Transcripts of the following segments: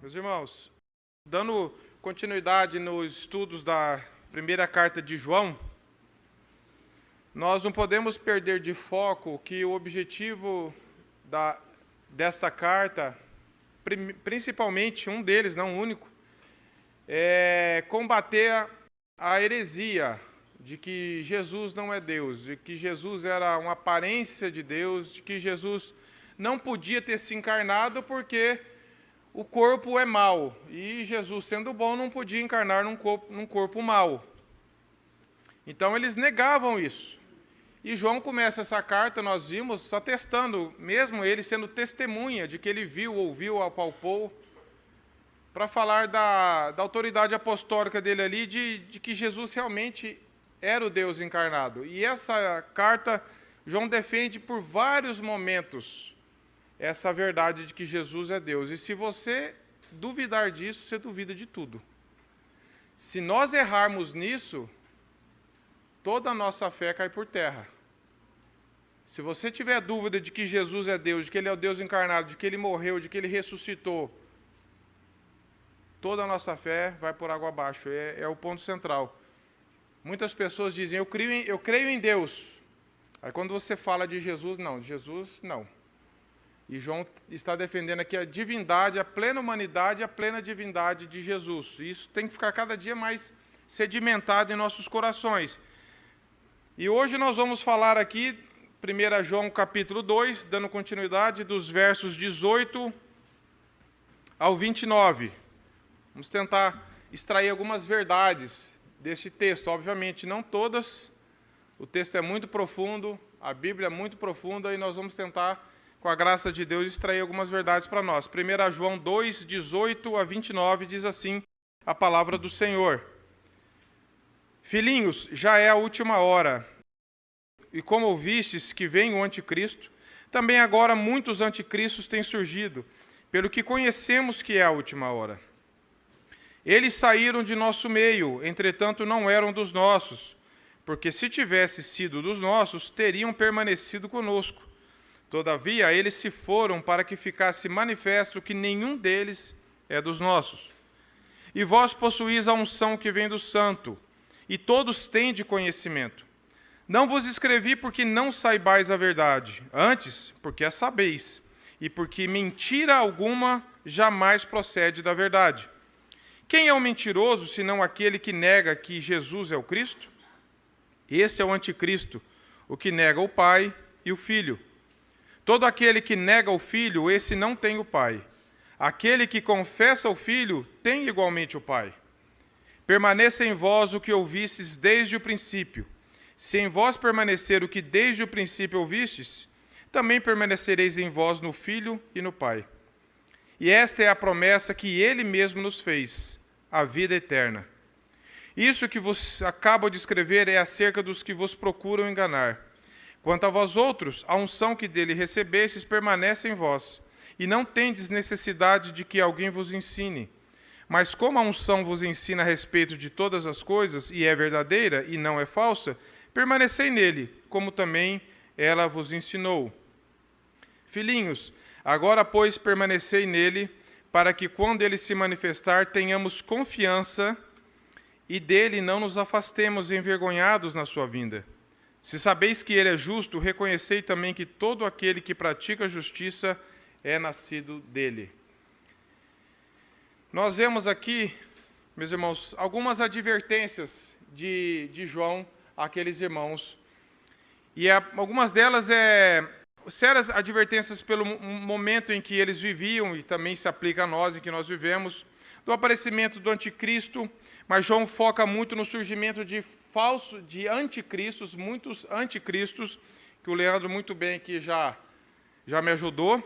Meus irmãos, dando continuidade nos estudos da primeira carta de João, nós não podemos perder de foco que o objetivo desta carta, principalmente um deles, não o único, é combater a heresia de que Jesus não é Deus, de que Jesus era uma aparência de Deus, de que Jesus não podia ter se encarnado porque o corpo é mau, e Jesus, sendo bom, não podia encarnar num corpo mau. Então, eles negavam isso. E João começa essa carta, nós vimos, atestando, mesmo ele sendo testemunha de que ele viu, ouviu, apalpou, para falar da autoridade apostólica dele ali, de que Jesus realmente era o Deus encarnado. E essa carta, João defende por vários momentos essa verdade de que Jesus é Deus. E se você duvidar disso, você duvida de tudo. Se nós errarmos nisso, toda a nossa fé cai por terra. Se você tiver dúvida de que Jesus é Deus, de que Ele é o Deus encarnado, de que Ele morreu, de que Ele ressuscitou, toda a nossa fé vai por água abaixo. É o ponto central. Muitas pessoas dizem, eu creio em Deus. Aí quando você fala de Jesus, não. E João está defendendo aqui a divindade, a plena humanidade e a plena divindade de Jesus. E isso tem que ficar cada dia mais sedimentado em nossos corações. E hoje nós vamos falar aqui, 1 João capítulo 2, dando continuidade dos versos 18 ao 29. Vamos tentar extrair algumas verdades deste texto. Obviamente, não todas. O texto é muito profundo, a Bíblia é muito profunda, e nós vamos tentar, com a graça de Deus, extrair algumas verdades para nós. 1 João 2, 18 a 29, diz assim a palavra do Senhor. Filhinhos, já é a última hora, e como ouvistes que vem o anticristo, também agora muitos anticristos têm surgido, pelo que conhecemos que é a última hora. Eles saíram de nosso meio, entretanto não eram dos nossos, porque se tivesse sido dos nossos, teriam permanecido conosco. Todavia, eles se foram para que ficasse manifesto que nenhum deles é dos nossos. E vós possuís a unção que vem do Santo, e todos têm de conhecimento. Não vos escrevi porque não saibais a verdade, antes, porque a sabeis, e porque mentira alguma jamais procede da verdade. Quem é o mentiroso, senão aquele que nega que Jesus é o Cristo? Este é o anticristo, o que nega o Pai e o Filho. Todo aquele que nega o Filho, esse não tem o Pai. Aquele que confessa o Filho, tem igualmente o Pai. Permaneça em vós o que ouvistes desde o princípio. Se em vós permanecer o que desde o princípio ouvistes, também permanecereis em vós no Filho e no Pai. E esta é a promessa que Ele mesmo nos fez, a vida eterna. Isso que vos acabo de escrever é acerca dos que vos procuram enganar. Quanto a vós outros, a unção que dele recebestes permanece em vós, e não tendes necessidade de que alguém vos ensine. Mas como a unção vos ensina a respeito de todas as coisas, e é verdadeira e não é falsa, permanecei nele, como também ela vos ensinou. Filhinhos, agora, pois, permanecei nele, para que, quando ele se manifestar, tenhamos confiança e dele não nos afastemos envergonhados na sua vinda. Se sabeis que ele é justo, reconhecei também que todo aquele que pratica a justiça é nascido dele. Nós vemos aqui, meus irmãos, algumas advertências de João àqueles irmãos. E algumas delas sérias advertências pelo momento em que eles viviam, e também se aplica a nós, em que nós vivemos, do aparecimento do anticristo. Mas João foca muito no surgimento de anticristos, muitos anticristos, que o Leandro muito bem aqui já me ajudou.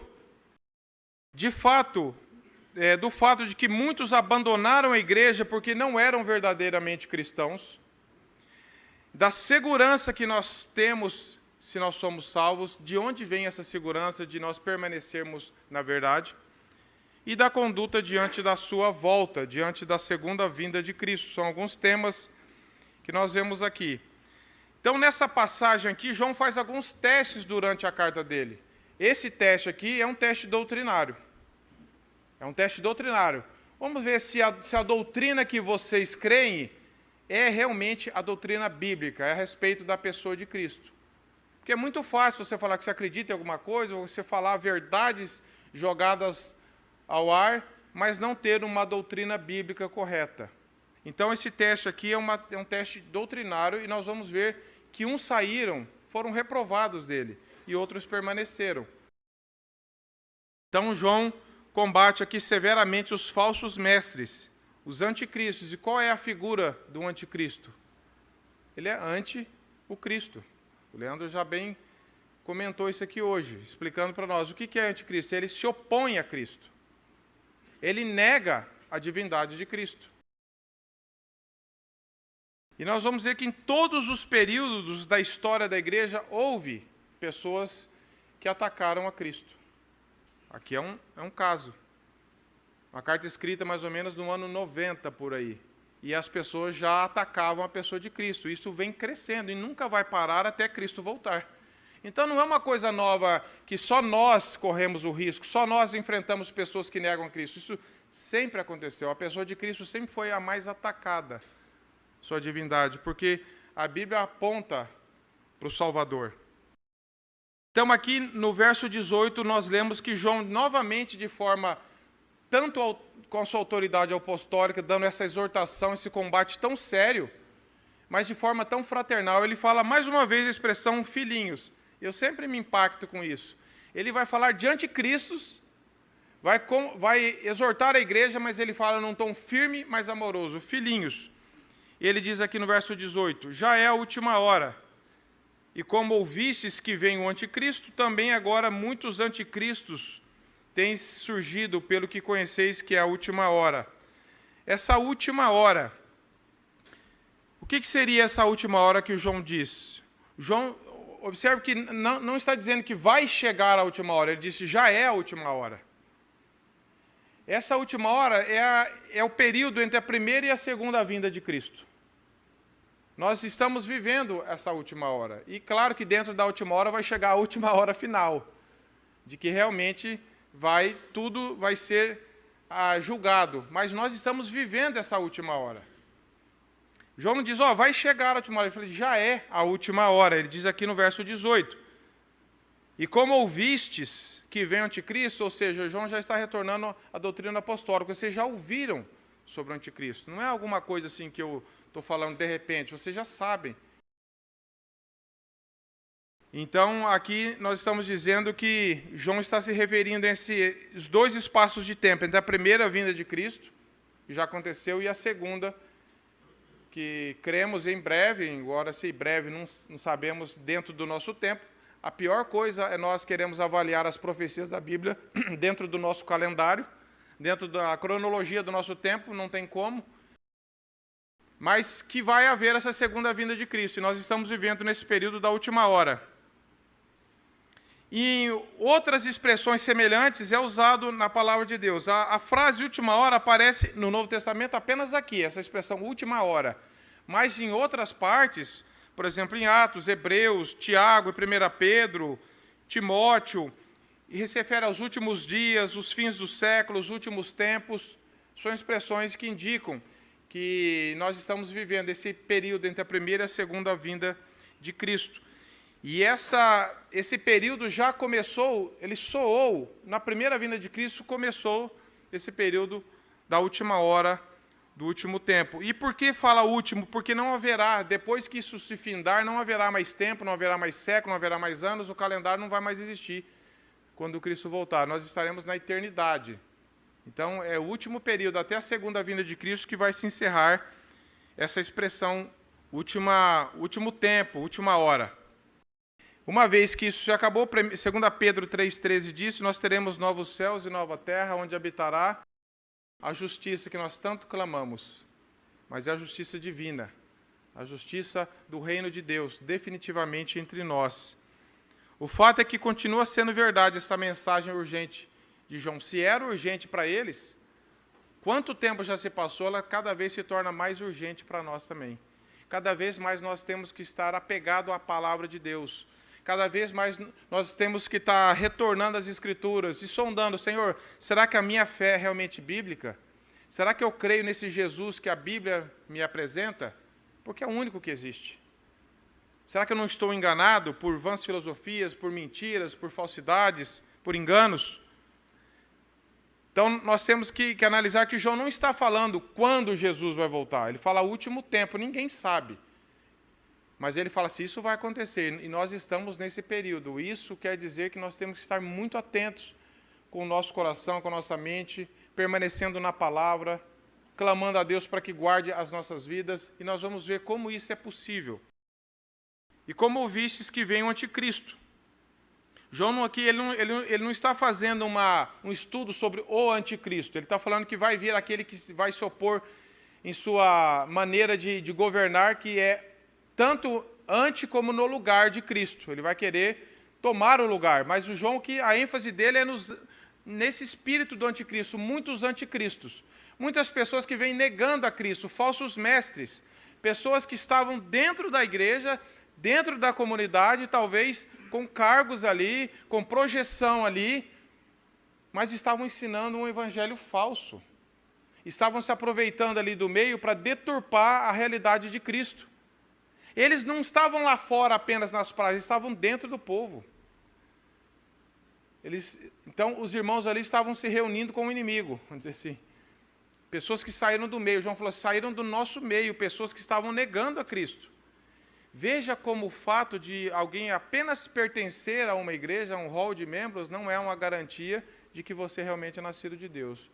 Do fato de que muitos abandonaram a igreja porque não eram verdadeiramente cristãos. Da segurança que nós temos, se nós somos salvos, de onde vem essa segurança de nós permanecermos na verdade. E da conduta diante da sua volta, diante da segunda vinda de Cristo. São alguns temas que nós vemos aqui. Então, nessa passagem aqui, João faz alguns testes durante a carta dele. Esse teste aqui é um teste doutrinário. É um teste doutrinário. Vamos ver se a doutrina que vocês creem é realmente a doutrina bíblica, é a respeito da pessoa de Cristo. Porque é muito fácil você falar que você acredita em alguma coisa, ou você falar verdades jogadas ao ar, mas não ter uma doutrina bíblica correta. Então, esse teste aqui é um teste doutrinário, e nós vamos ver que uns saíram, foram reprovados dele, e outros permaneceram. Então, João combate aqui severamente os falsos mestres, os anticristos. E qual é a figura do anticristo? Ele é ante o Cristo. O Leandro já bem comentou isso aqui hoje, explicando para nós. O que é anticristo? Ele se opõe a Cristo. Ele nega a divindade de Cristo. E nós vamos ver que em todos os períodos da história da igreja houve pessoas que atacaram a Cristo. Aqui é um caso. Uma carta escrita mais ou menos no ano 90 por aí. E as pessoas já atacavam a pessoa de Cristo. Isso vem crescendo e nunca vai parar até Cristo voltar. Então não é uma coisa nova que só nós corremos o risco, só nós enfrentamos pessoas que negam a Cristo. Isso sempre aconteceu. A pessoa de Cristo sempre foi a mais atacada, sua divindade, porque a Bíblia aponta para o Salvador. Então, aqui no verso 18, nós lemos que João, novamente, de forma, tanto com a sua autoridade apostólica, dando essa exortação, esse combate tão sério, mas de forma tão fraternal, ele fala mais uma vez a expressão filhinhos. Eu sempre me impacto com isso. Ele vai falar de anticristos, vai exortar a igreja, mas ele fala num tom firme, mas amoroso, filhinhos. E ele diz aqui no verso 18, já é a última hora. E como ouvistes que vem o anticristo, também agora muitos anticristos têm surgido, pelo que conheceis que é a última hora. Essa última hora, o que seria essa última hora que o João diz? João, observe que não está dizendo que vai chegar a última hora, ele disse já é a última hora. Essa última hora é o período entre a primeira e a segunda vinda de Cristo. Nós estamos vivendo essa última hora. E claro que dentro da última hora vai chegar a última hora final, de que realmente tudo vai ser julgado. Mas nós estamos vivendo essa última hora. João não diz, vai chegar a última hora. Ele fala, já é a última hora. Ele diz aqui no verso 18. E como ouvistes que vem o anticristo, ou seja, João já está retornando à doutrina apostólica. Vocês já ouviram sobre o anticristo. Não é alguma coisa assim que eu estou falando de repente, vocês já sabem. Então, aqui nós estamos dizendo que João está se referindo a esses dois espaços de tempo, entre a primeira vinda de Cristo, que já aconteceu, e a segunda, que cremos em breve, embora se breve não sabemos dentro do nosso tempo. A pior coisa é nós queremos avaliar as profecias da Bíblia dentro do nosso calendário, dentro da cronologia do nosso tempo, não tem como. Mas que vai haver essa segunda vinda de Cristo, e nós estamos vivendo nesse período da última hora. E em outras expressões semelhantes é usado na palavra de Deus. A frase última hora aparece no Novo Testamento apenas aqui, essa expressão última hora. Mas em outras partes, por exemplo, em Atos, Hebreus, Tiago, 1 Pedro, Timóteo, e se refere aos últimos dias, os fins do século, os últimos tempos, são expressões que indicam que nós estamos vivendo esse período entre a primeira e a segunda vinda de Cristo. E esse período já começou, ele soou, na primeira vinda de Cristo começou esse período da última hora, do último tempo. E por que fala último? Porque não haverá, depois que isso se findar, não haverá mais tempo, não haverá mais século, não haverá mais anos, o calendário não vai mais existir quando Cristo voltar. Nós estaremos na eternidade. Então, é o último período, até a segunda vinda de Cristo, que vai se encerrar essa expressão último tempo, última hora. Uma vez que isso já acabou, 2 Pedro 3,13 diz, nós teremos novos céus e nova terra, onde habitará a justiça que nós tanto clamamos. Mas é a justiça divina, a justiça do reino de Deus, definitivamente entre nós. O fato é que continua sendo verdade essa mensagem urgente de João. Se era urgente para eles, quanto tempo já se passou, ela cada vez se torna mais urgente para nós também. Cada vez mais nós temos que estar apegados à palavra de Deus. cada vez mais nós temos que estar retornando às Escrituras e sondando, Senhor, será que a minha fé é realmente bíblica? Será que eu creio nesse Jesus que a Bíblia me apresenta? Porque é o único que existe. Será que eu não estou enganado por vãs filosofias, por mentiras, por falsidades, por enganos? Então, nós temos que analisar que João não está falando quando Jesus vai voltar. Ele fala o último tempo, ninguém sabe. Mas ele fala assim, isso vai acontecer, e nós estamos nesse período. Isso quer dizer que nós temos que estar muito atentos com o nosso coração, com a nossa mente, permanecendo na palavra, clamando a Deus para que guarde as nossas vidas, e nós vamos ver como isso é possível. E como ouvistes que vem o anticristo. João aqui ele não está fazendo um estudo sobre o anticristo, ele está falando que vai vir aquele que vai se opor em sua maneira de governar, que é tanto ante como no lugar de Cristo. Ele vai querer tomar o lugar, mas o João, que a ênfase dele é nesse espírito do anticristo, muitos anticristos. Muitas pessoas que vêm negando a Cristo, falsos mestres, pessoas que estavam dentro da igreja, dentro da comunidade, talvez com cargos ali, com projeção ali, mas estavam ensinando um evangelho falso. Estavam se aproveitando ali do meio para deturpar a realidade de Cristo. Eles não estavam lá fora apenas nas praias, estavam dentro do povo. Então, os irmãos ali estavam se reunindo com o inimigo, vamos dizer assim. Pessoas que saíram do meio, João falou, saíram do nosso meio, pessoas que estavam negando a Cristo. Veja como o fato de alguém apenas pertencer a uma igreja, a um hall de membros, não é uma garantia de que você realmente é nascido de Deus.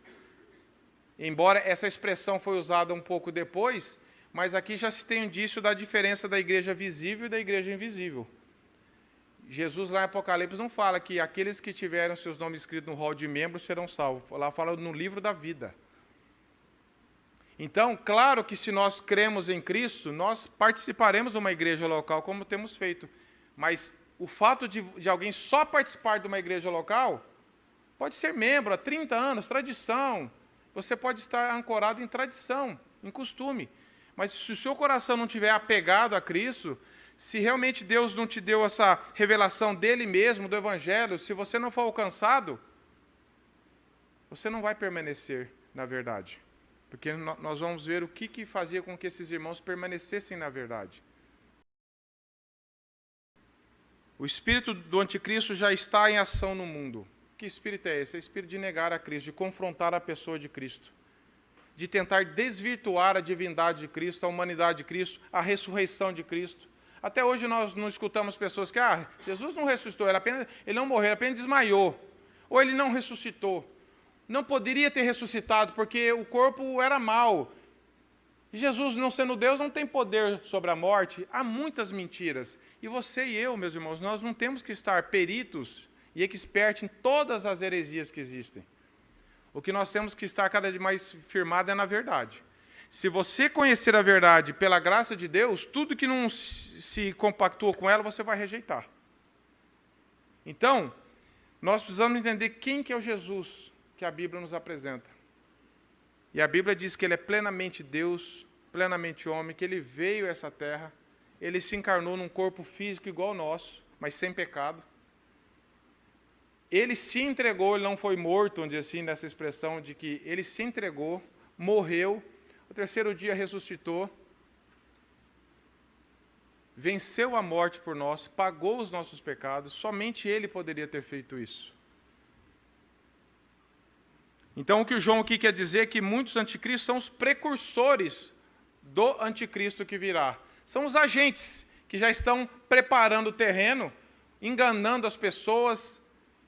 Embora essa expressão foi usada um pouco depois, mas aqui já se tem indício da diferença da igreja visível e da igreja invisível. Jesus lá em Apocalipse não fala que aqueles que tiveram seus nomes escritos no hall de membros serão salvos. Lá fala no livro da vida. Então, claro que se nós cremos em Cristo, nós participaremos de uma igreja local, como temos feito. Mas o fato de alguém só participar de uma igreja local, pode ser membro há 30 anos, tradição. Você pode estar ancorado em tradição, em costume. Mas se o seu coração não estiver apegado a Cristo, se realmente Deus não te deu essa revelação dele mesmo, do Evangelho, se você não for alcançado, você não vai permanecer na verdade. Porque nós vamos ver o que fazia com que esses irmãos permanecessem na verdade. O espírito do anticristo já está em ação no mundo. Que espírito é esse? É o espírito de negar a Cristo, de confrontar a pessoa de Cristo, de tentar desvirtuar a divindade de Cristo, a humanidade de Cristo, a ressurreição de Cristo. Até hoje nós não escutamos pessoas que, Jesus não ressuscitou, ele não morreu, ele apenas desmaiou. Ou ele não ressuscitou. Não poderia ter ressuscitado, porque o corpo era mau. Jesus, não sendo Deus, não tem poder sobre a morte. Há muitas mentiras. E você e eu, meus irmãos, nós não temos que estar peritos e expertos em todas as heresias que existem. O que nós temos que estar cada vez mais firmado é na verdade. Se você conhecer a verdade pela graça de Deus, tudo que não se compactua com ela, você vai rejeitar. Então, nós precisamos entender quem que é o Jesus que a Bíblia nos apresenta. E a Bíblia diz que ele é plenamente Deus, plenamente homem, que ele veio a essa terra, ele se encarnou num corpo físico igual ao nosso, mas sem pecado. Ele se entregou, ele não foi morto, vamos dizer assim, nessa expressão de que ele se entregou, morreu, no terceiro dia ressuscitou, venceu a morte por nós, pagou os nossos pecados, somente ele poderia ter feito isso. Então, o que o João aqui quer dizer é que muitos anticristos são os precursores do anticristo que virá. São os agentes que já estão preparando o terreno, enganando as pessoas,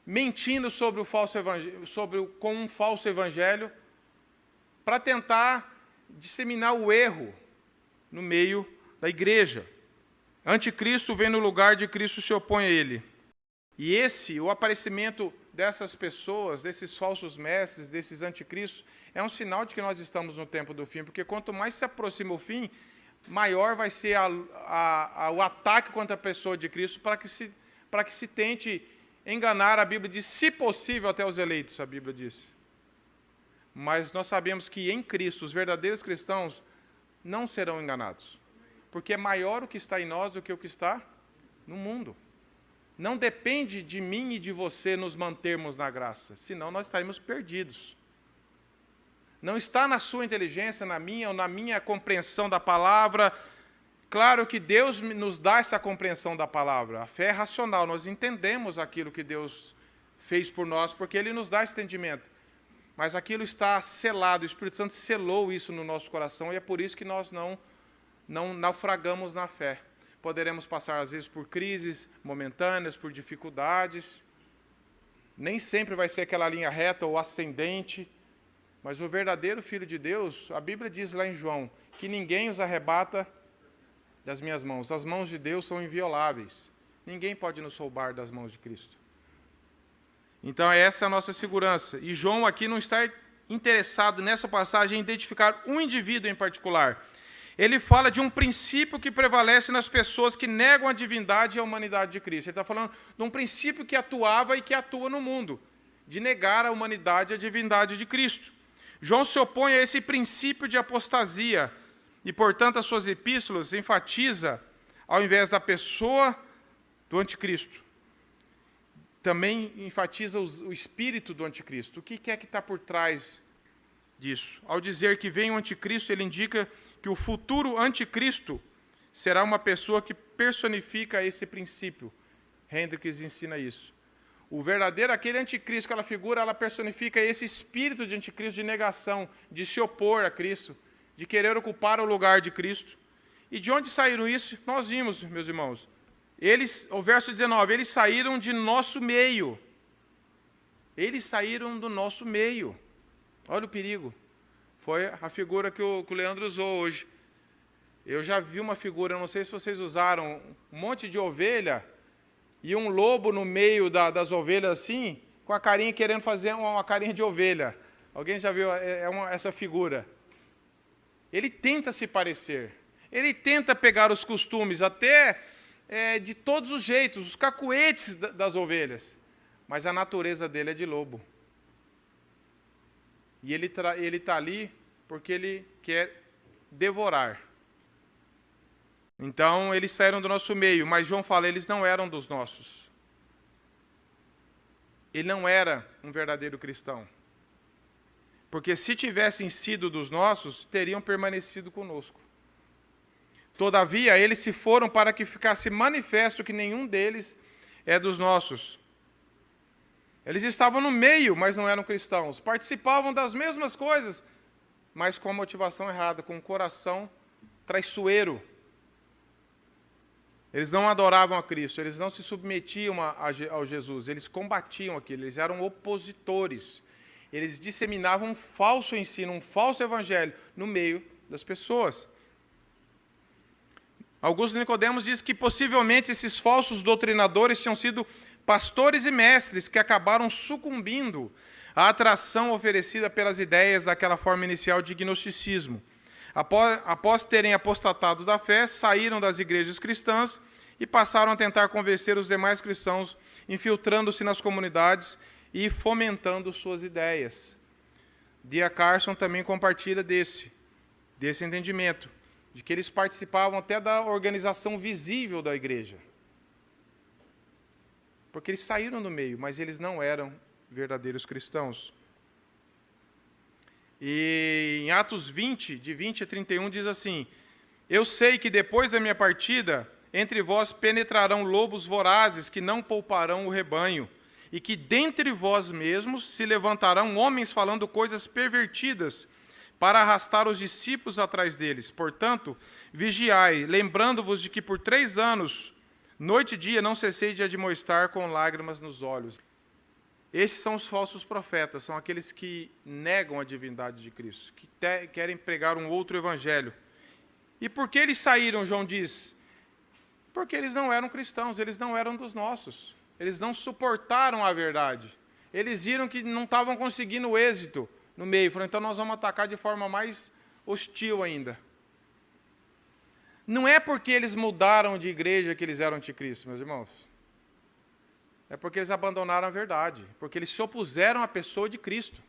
mentindo sobre o falso evangelho, com um falso evangelho, para tentar disseminar o erro no meio da igreja. Anticristo vem no lugar de Cristo, se opõe a ele. E o aparecimento dessas pessoas, desses falsos mestres, desses anticristos, é um sinal de que nós estamos no tempo do fim, porque quanto mais se aproxima o fim, maior vai ser o ataque contra a pessoa de Cristo, para que se tente enganar. A Bíblia diz, se possível, até os eleitos, a Bíblia diz. Mas nós sabemos que em Cristo, os verdadeiros cristãos não serão enganados, porque é maior o que está em nós do que o que está no mundo. Não depende de mim e de você nos mantermos na graça, senão nós estaríamos perdidos. Não está na sua inteligência, na minha ou na minha compreensão da palavra. Claro que Deus nos dá essa compreensão da palavra. A fé é racional, nós entendemos aquilo que Deus fez por nós, porque Ele nos dá esse entendimento. Mas aquilo está selado, o Espírito Santo selou isso no nosso coração, e é por isso que nós não naufragamos na fé. Poderemos passar, às vezes, por crises momentâneas, por dificuldades. Nem sempre vai ser aquela linha reta ou ascendente. Mas o verdadeiro Filho de Deus, a Bíblia diz lá em João, que ninguém os arrebata das minhas mãos. As mãos de Deus são invioláveis. Ninguém pode nos roubar das mãos de Cristo. Então, essa é a nossa segurança. E João aqui não está interessado nessa passagem em identificar um indivíduo em particular. Ele fala de um princípio que prevalece nas pessoas que negam a divindade e a humanidade de Cristo. Ele está falando de um princípio que atuava e que atua no mundo, de negar a humanidade e a divindade de Cristo. João se opõe a esse princípio de apostasia e, portanto, as suas epístolas enfatiza, ao invés da pessoa do anticristo, também enfatiza o espírito do anticristo. O que é que está por trás disso? Ao dizer que vem o anticristo, ele indica que o futuro anticristo será uma pessoa que personifica esse princípio. Hendricks ensina isso. O verdadeiro, aquele anticristo, aquela figura, ela personifica esse espírito de anticristo, de negação, de se opor a Cristo, de querer ocupar o lugar de Cristo. E de onde saíram isso? Nós vimos, meus irmãos. O verso 19, eles saíram de nosso meio. Eles saíram do nosso meio. Olha o perigo. Foi a figura que o Leandro usou hoje. Eu já vi uma figura, não sei se vocês usaram, um monte de ovelha e um lobo no meio das ovelhas assim, com a carinha querendo fazer uma carinha de ovelha. Alguém já viu essa figura? Ele tenta se parecer. Ele tenta pegar os costumes, até de todos os jeitos, os cacuetes das ovelhas. Mas a natureza dele é de lobo. E ele está ali porque ele quer devorar. Então, eles saíram do nosso meio, mas João fala, eles não eram dos nossos. Ele não era um verdadeiro cristão. Porque se tivessem sido dos nossos, teriam permanecido conosco. Todavia, eles se foram para que ficasse manifesto que nenhum deles é dos nossos. Eles estavam no meio, mas não eram cristãos. Participavam das mesmas coisas, mas com a motivação errada, com o coração traiçoeiro. Eles não adoravam a Cristo, eles não se submetiam ao Jesus, eles combatiam aquilo, eles eram opositores. Eles disseminavam um falso ensino, um falso evangelho no meio das pessoas. Augusto Nicodemos diz que possivelmente esses falsos doutrinadores tinham sido pastores e mestres que acabaram sucumbindo à atração oferecida pelas ideias daquela forma inicial de gnosticismo. Após terem apostatado da fé, saíram das igrejas cristãs e passaram a tentar convencer os demais cristãos, infiltrando-se nas comunidades e fomentando suas ideias. D.A. Carson também compartilha desse entendimento, de que eles participavam até da organização visível da igreja. Porque eles saíram do meio, mas eles não eram verdadeiros cristãos. E em Atos 20, de 20 a 31, diz assim, eu sei que depois da minha partida, entre vós penetrarão lobos vorazes que não pouparão o rebanho, e que dentre vós mesmos se levantarão homens falando coisas pervertidas, para arrastar os discípulos atrás deles. Portanto, vigiai, lembrando-vos de que por 3 anos, noite e dia, não cessei de admoestar com lágrimas nos olhos. Esses são os falsos profetas, são aqueles que negam a divindade de Cristo, que querem pregar um outro evangelho. E por que eles saíram, João diz? Porque eles não eram cristãos, eles não eram dos nossos. Eles não suportaram a verdade. Eles viram que não estavam conseguindo êxito no meio. Falaram, então nós vamos atacar de forma mais hostil ainda. Não é porque eles mudaram de igreja que eles eram anticristo, meus irmãos. É porque eles abandonaram a verdade. Porque eles se opuseram à pessoa de Cristo.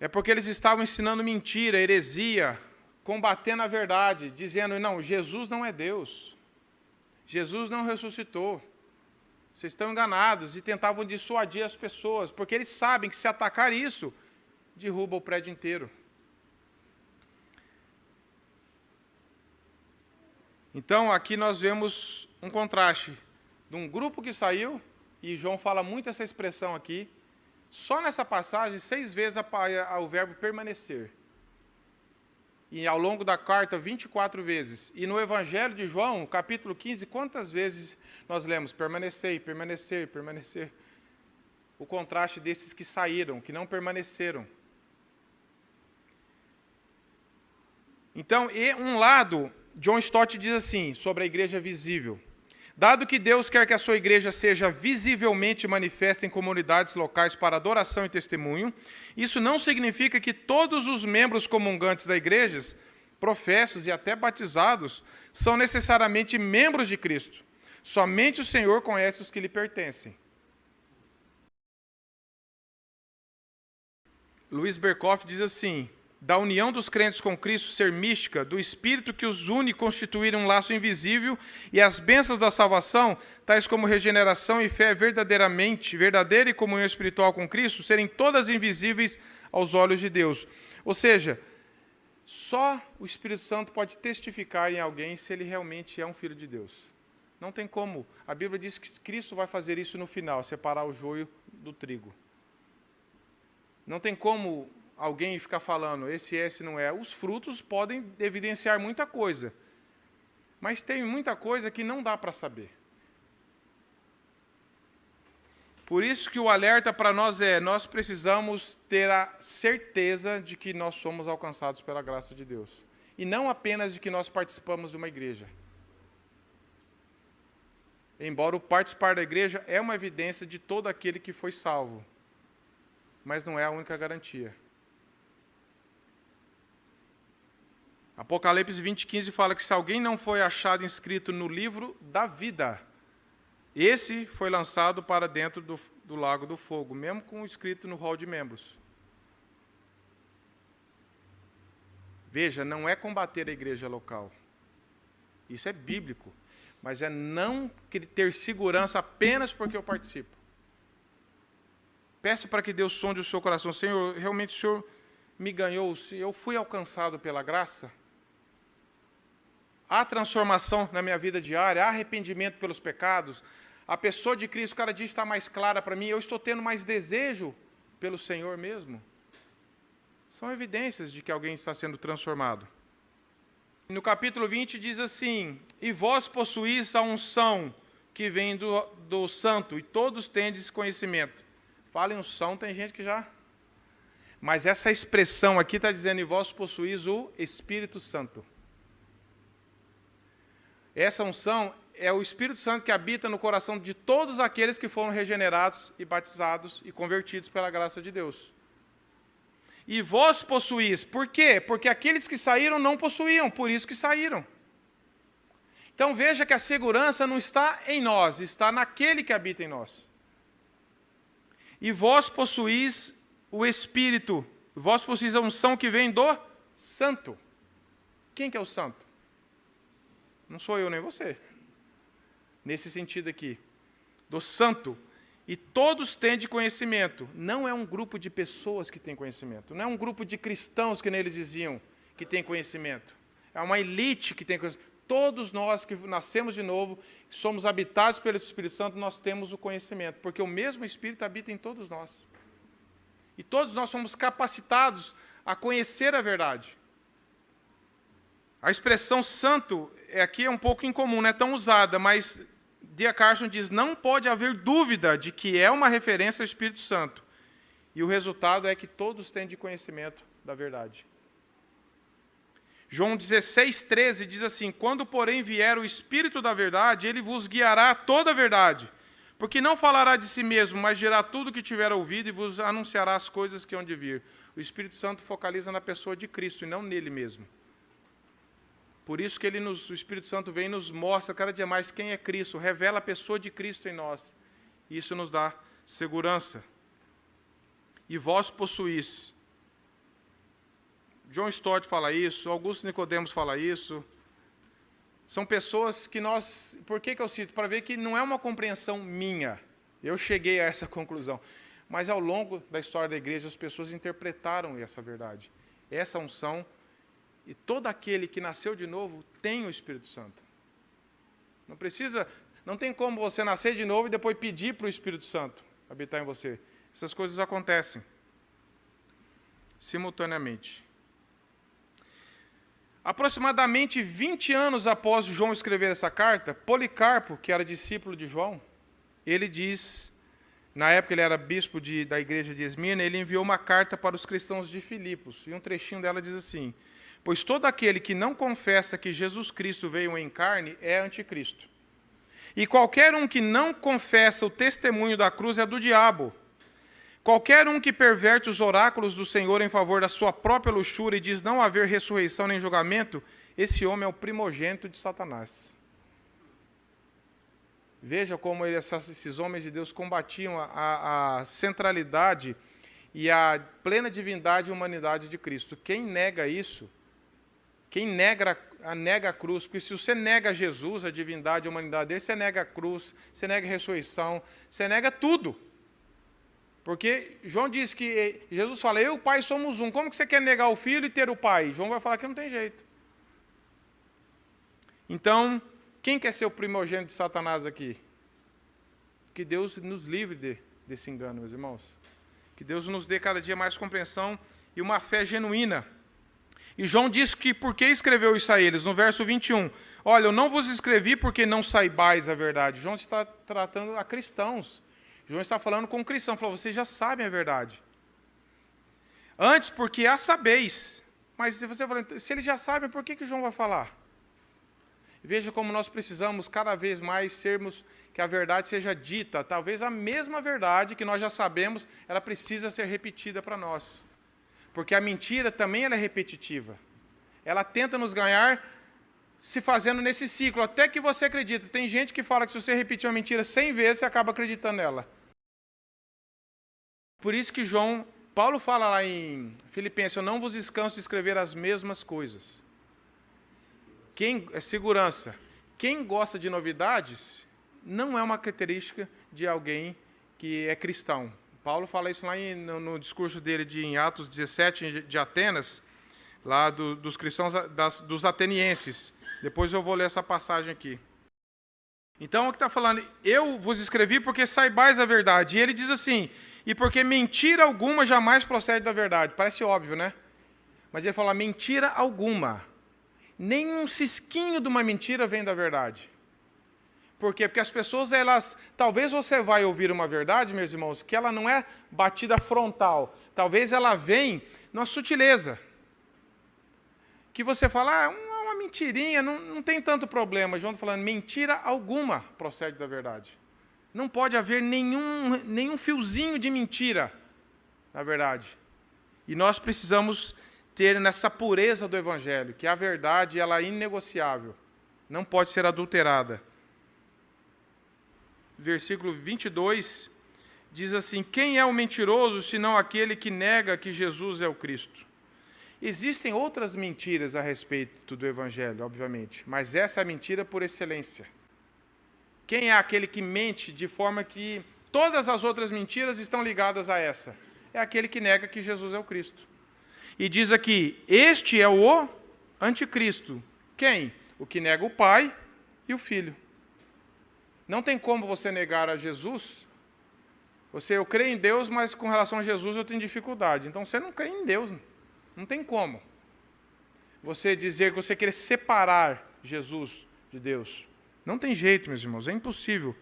É porque eles estavam ensinando mentira, heresia, combatendo a verdade, dizendo, não, Jesus não é Deus. Jesus não ressuscitou. Vocês estão enganados, e tentavam dissuadir as pessoas, porque eles sabem que se atacar isso, derruba o prédio inteiro. Então, aqui nós vemos um contraste de um grupo que saiu, e João fala muito essa expressão aqui, só nessa passagem, 6 vezes o verbo permanecer. E ao longo da carta, 24 vezes. E no Evangelho de João, capítulo 15, quantas vezes nós lemos permanecer, permanecer, permanecer? O contraste desses que saíram, que não permaneceram. Então, e um lado, John Stott diz assim, sobre a igreja visível. Dado que Deus quer que a sua igreja seja visivelmente manifesta em comunidades locais para adoração e testemunho, isso não significa que todos os membros comungantes da igreja, professos e até batizados, são necessariamente membros de Cristo. Somente o Senhor conhece os que lhe pertencem. Luiz Berkhoff diz assim, da união dos crentes com Cristo ser mística, do Espírito que os une constituir um laço invisível, e as bênçãos da salvação, tais como regeneração e fé verdadeira e comunhão espiritual com Cristo, serem todas invisíveis aos olhos de Deus. Ou seja, só o Espírito Santo pode testificar em alguém se ele realmente é um filho de Deus. Não tem como. A Bíblia diz que Cristo vai fazer isso no final, separar o joio do trigo. Não tem como alguém ficar falando, esse não é. Os frutos podem evidenciar muita coisa, mas tem muita coisa que não dá para saber. Por isso que o alerta para nós nós precisamos ter a certeza de que nós somos alcançados pela graça de Deus. E não apenas de que nós participamos de uma igreja. Embora o participar da igreja é uma evidência de todo aquele que foi salvo, mas não é a única garantia. Apocalipse 20:15 fala que se alguém não foi achado inscrito no livro da vida, esse foi lançado para dentro do lago do fogo, mesmo com escrito no rol de membros. Veja, não é combater a igreja local. Isso é bíblico. Mas é não ter segurança apenas porque eu participo. Peça para que Deus sonde o seu coração. Senhor, realmente o Senhor me ganhou, eu fui alcançado pela graça. Há transformação na minha vida diária, há arrependimento pelos pecados. A pessoa de Cristo cada dia está mais clara para mim, eu estou tendo mais desejo pelo Senhor mesmo. São evidências de que alguém está sendo transformado. No capítulo 20 diz assim, e vós possuís a unção que vem do santo, e todos tendes conhecimento. Fala em unção, tem gente que já... Mas essa expressão aqui está dizendo, e vós possuís o Espírito Santo. Essa unção é o Espírito Santo que habita no coração de todos aqueles que foram regenerados e batizados e convertidos pela graça de Deus. E vós possuís. Por quê? Porque aqueles que saíram não possuíam, por isso que saíram. Então veja que a segurança não está em nós, está naquele que habita em nós. E vós possuís o Espírito, vós possuís a unção que vem do Santo. Quem que é o Santo? Não sou eu nem você. Nesse sentido aqui. Do Santo. E todos têm de conhecimento. Não é um grupo de pessoas que tem conhecimento. Não é um grupo de cristãos que neles diziam que tem conhecimento. É uma elite que tem conhecimento. Todos nós que nascemos de novo, somos habitados pelo Espírito Santo, nós temos o conhecimento. Porque o mesmo Espírito habita em todos nós. E todos nós somos capacitados a conhecer a verdade. A expressão santo aqui é um pouco incomum, não é tão usada, mas... D.A. Carson diz, não pode haver dúvida de que é uma referência ao Espírito Santo. E o resultado é que todos têm de conhecimento da verdade. João 16:13 diz assim, quando, porém, vier o Espírito da verdade, ele vos guiará a toda a verdade, porque não falará de si mesmo, mas dirá tudo o que tiver ouvido e vos anunciará as coisas que hão de vir. O Espírito Santo focaliza na pessoa de Cristo e não nele mesmo. Por isso que o Espírito Santo vem e nos mostra cada dia mais quem é Cristo, revela a pessoa de Cristo em nós. E isso nos dá segurança. E vós possuís. John Stott fala isso, Augusto Nicodemos fala isso. são pessoas que nós... Por que eu cito? Para ver que não é uma compreensão minha. Eu cheguei a essa conclusão. Mas, ao longo da história da igreja, as pessoas interpretaram essa verdade. Essa unção, e todo aquele que nasceu de novo tem o Espírito Santo. Não tem como você nascer de novo e depois pedir para o Espírito Santo habitar em você. Essas coisas acontecem simultaneamente. Aproximadamente 20 anos após João escrever essa carta, Policarpo, que era discípulo de João, ele diz, na época ele era bispo da igreja de Esmirna, ele enviou uma carta para os cristãos de Filipos, e um trechinho dela diz assim: pois todo aquele que não confessa que Jesus Cristo veio em carne é anticristo. E qualquer um que não confessa o testemunho da cruz é do diabo. Qualquer um que perverte os oráculos do Senhor em favor da sua própria luxúria e diz não haver ressurreição nem julgamento, esse homem é o primogênito de Satanás. Veja como esses homens de Deus combatiam a centralidade e a plena divindade e humanidade de Cristo. Quem nega isso, quem nega a cruz, porque se você nega Jesus, a divindade e a humanidade dele, você nega a cruz, você nega a ressurreição, você nega tudo. Porque João diz que, Jesus fala, eu e o Pai somos um. Como que você quer negar o Filho e ter o Pai? João vai falar que não tem jeito. Então, quem quer ser o primogênito de Satanás aqui? Que Deus nos livre desse engano, meus irmãos. Que Deus nos dê cada dia mais compreensão e uma fé genuína. E João diz que por que escreveu isso a eles? No verso 21. Olha, eu não vos escrevi porque não saibais a verdade. João está tratando a cristãos. João está falando com um cristão, falou, vocês já sabem a verdade. Antes, porque a sabeis. Mas se você falar, se eles já sabem, por que João vai falar? Veja como nós precisamos cada vez mais que a verdade seja dita. Talvez a mesma verdade que nós já sabemos, ela precisa ser repetida para nós. Porque a mentira também ela é repetitiva. Ela tenta nos ganhar se fazendo nesse ciclo, até que você acredita. Tem gente que fala que se você repetir uma mentira 100 vezes, você acaba acreditando nela. Por isso que Paulo fala lá em Filipenses, eu não vos descanso de escrever as mesmas coisas. Segurança. Quem gosta de novidades não é uma característica de alguém que é cristão. Paulo fala isso lá no discurso dele em Atos 17, de Atenas, lá dos cristãos, dos atenienses. Depois eu vou ler essa passagem aqui. Então, o que está falando, eu vos escrevi porque saibais a verdade. E ele diz assim, e porque mentira alguma jamais procede da verdade. Parece óbvio, né? Mas ele fala, mentira alguma. Nem um cisquinho de uma mentira vem da verdade. Por quê? Porque as pessoas, talvez você vai ouvir uma verdade, meus irmãos, que ela não é batida frontal. Talvez ela vem numa sutileza. Que você fala, uma mentirinha, não tem tanto problema. João está falando, mentira alguma procede da verdade. Não pode haver nenhum fiozinho de mentira, na verdade. E nós precisamos ter nessa pureza do Evangelho, que a verdade ela é inegociável, não pode ser adulterada. Versículo 22 diz assim, quem é o mentiroso, senão aquele que nega que Jesus é o Cristo? Existem outras mentiras a respeito do Evangelho, obviamente, mas essa é a mentira por excelência. Quem é aquele que mente de forma que todas as outras mentiras estão ligadas a essa? É aquele que nega que Jesus é o Cristo. E diz aqui, este é o anticristo. Quem? O que nega o Pai e o Filho. Não tem como você negar a Jesus. Eu creio em Deus, mas com relação a Jesus eu tenho dificuldade. Então você não crê em Deus. Não tem como. Você dizer que você quer separar Jesus de Deus. Não tem jeito, meus irmãos, é impossível.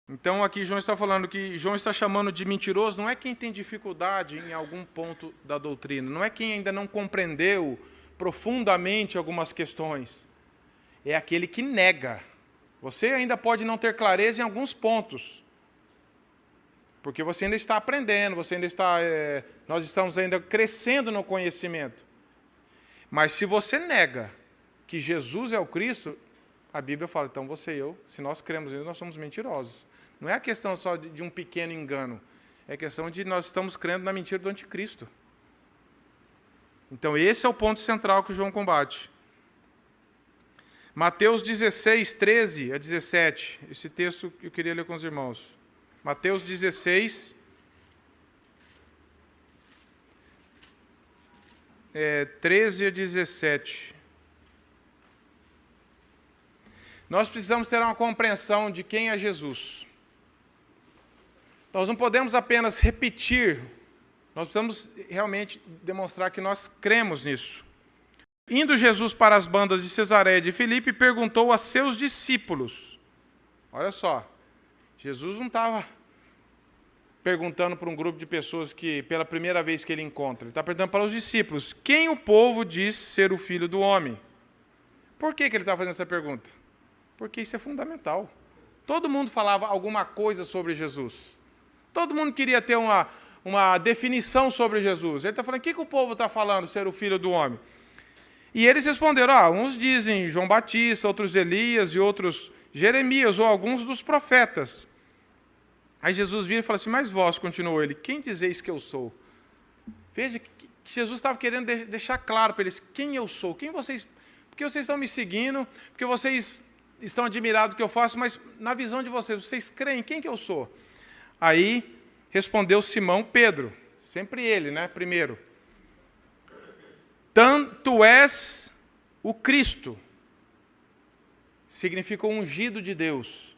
Então aqui João está falando que João está chamando de mentiroso, não é quem tem dificuldade em algum ponto da doutrina, não é quem ainda não compreendeu profundamente algumas questões, é aquele que nega. Você ainda pode não ter clareza em alguns pontos, porque você ainda está aprendendo, nós estamos ainda crescendo no conhecimento. Mas se você nega que Jesus é o Cristo, a Bíblia fala, então você e eu, se nós cremos nele, nós somos mentirosos. Não é a questão só de um pequeno engano, é a questão de nós estamos crendo na mentira do anticristo. Então esse é o ponto central que João combate. Mateus 16, 13 a 17. Esse texto eu queria ler com os irmãos. Mateus 16, 13 a 17. Nós precisamos ter uma compreensão de quem é Jesus. Nós não podemos apenas repetir, nós precisamos realmente demonstrar que nós cremos nisso. Indo Jesus para as bandas de Cesareia de Filipe, perguntou a seus discípulos. Olha só, Jesus não estava perguntando para um grupo de pessoas que, pela primeira vez que ele encontra, ele está perguntando para os discípulos, quem o povo diz ser o Filho do Homem? Por que ele está fazendo essa pergunta? Porque isso é fundamental. Todo mundo falava alguma coisa sobre Jesus. Todo mundo queria ter uma definição sobre Jesus. Ele está falando, o que o povo está falando, ser o Filho do Homem? E eles responderam, uns dizem João Batista, outros Elias e outros Jeremias, ou alguns dos profetas. Aí Jesus vira e fala assim, mas vós, continuou ele, quem dizeis que eu sou? Veja que Jesus estava querendo deixar claro para eles quem eu sou, porque vocês estão me seguindo, porque vocês estão admirados do que eu faço, mas na visão de vocês creem quem que eu sou? Aí respondeu Simão Pedro, sempre ele, né, primeiro. Tu és o Cristo, significa o ungido de Deus,